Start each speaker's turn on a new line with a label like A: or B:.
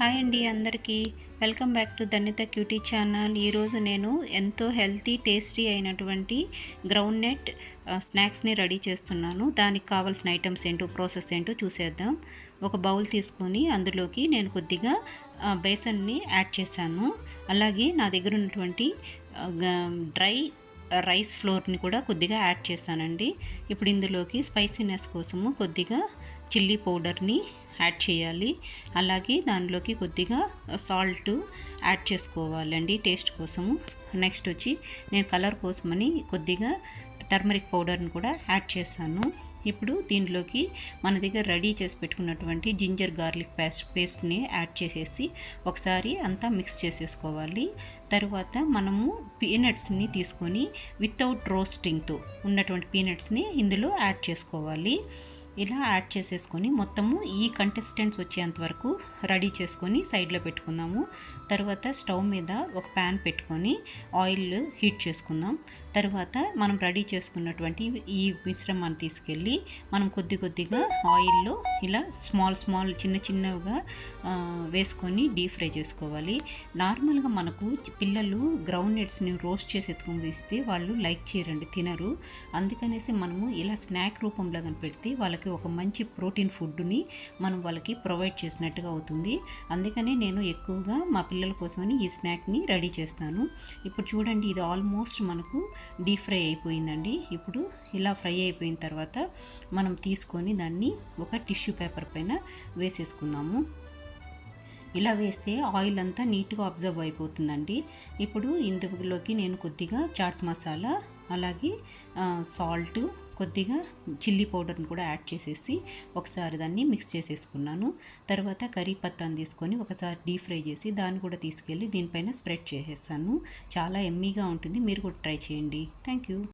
A: Hi అండి అందరికీ welcome back to ధన్యత క్యూటీ ఛానల్. ఈరోజు నేను ఎంతో హెల్తీ టేస్టీ అయినటువంటి గ్రౌండ్ నట్ స్నాక్స్ని రెడీ చేస్తున్నాను. దానికి కావాల్సిన ఐటమ్స్ ఏంటో ప్రాసెస్ ఏంటో చూసేద్దాం. ఒక బౌల్ తీసుకొని అందులోకి నేను కొద్దిగా బేసన్ని యాడ్ చేశాను. అలాగే నా దగ్గర ఉన్నటువంటి డ్రై రైస్ ఫ్లోర్ని కూడా కొద్దిగా యాడ్ చేశానండి. ఇప్పుడు ఇందులోకి స్పైసీనెస్ కోసము కొద్దిగా చిల్లీ పౌడర్ని యాడ్ చేయాలి. అలాగే దానిలోకి కొద్దిగా సాల్ట్ యాడ్ చేసుకోవాలండి టేస్ట్ కోసము. నెక్స్ట్ వచ్చి నేను కలర్ కోసమని కొద్దిగా టర్మరిక్ పౌడర్ని కూడా యాడ్ చేశాను. ఇప్పుడు దీనిలోకి మన దగ్గర రెడీ చేసి పెట్టుకున్నటువంటి జింజర్ గార్లిక్ పేస్ట్ని యాడ్ చేసేసి ఒకసారి అంతా మిక్స్ చేసేసుకోవాలి. తరువాత మనము పీనట్స్ని తీసుకొని వితౌట్ రోస్టింగ్తో ఉన్నటువంటి పీనట్స్ని ఇందులో యాడ్ చేసుకోవాలి. ఇలా యాడ్ చేసేసుకొని మొత్తము ఈ కంటెస్టెంట్స్ వచ్చేంత వరకు రెడీ చేసుకొని సైడ్లో పెట్టుకుందాము. తర్వాత స్టవ్ మీద ఒక ప్యాన్ పెట్టుకొని ఆయిల్ హీట్ చేసుకుందాం. తర్వాత మనం రెడీ చేసుకున్నటువంటి ఈ మిశ్రమాన్ని తీసుకెళ్ళి మనం కొద్దిగా ఆయిల్లో ఇలా స్మాల్ చిన్నగా వేసుకొని డీప్ ఫ్రై చేసుకోవాలి. నార్మల్గా మనకు పిల్లలు గ్రౌండ్ నట్స్ని రోస్ట్ చేసి ఎత్తుకొని తీస్తే వాళ్ళు లైక్ చేయరండి, తినరు. అందుకనేసి మనము ఇలా స్నాక్ రూపంలో కనిపెడితే వాళ్ళకి ఒక మంచి ప్రోటీన్ ఫుడ్ని మనం వాళ్ళకి ప్రొవైడ్ చేసినట్టుగా అవుతుంది. అందుకనే నేను ఎక్కువగా మా పిల్లల కోసమని ఈ స్నాక్ని రెడీ చేస్తాను. ఇప్పుడు చూడండి, ఇది ఆల్మోస్ట్ మనకు డీప్ ఫ్రై అయిపోయిందండి. ఇప్పుడు ఇలా ఫ్రై అయిపోయిన తర్వాత మనం తీసుకొని దాన్ని ఒక టిష్యూ పేపర్ పైన వేసేసుకుందాము. ఇలా వేస్తే ఆయిల్ అంతా నీట్గా అబ్జర్వ్ అయిపోతుందండి. ఇప్పుడు ఇందులోకి నేను కొద్దిగా చాట్ మసాలా, అలాగే సాల్ట్, కొద్దిగా చిల్లీ పౌడర్ని కూడా యాడ్ చేసేసి ఒకసారి దాన్ని మిక్స్ చేసేసుకున్నాను. తర్వాత కర్రీ పత్తాన్ని తీసుకొని ఒకసారి డీప్ ఫ్రై చేసి దాన్ని కూడా తీసుకెళ్ళి దీనిపైన స్ప్రెడ్ చేసేసాను. చాలా ఎమ్మీగా ఉంటుంది, మీరు కూడా ట్రై చేయండి. Thank you.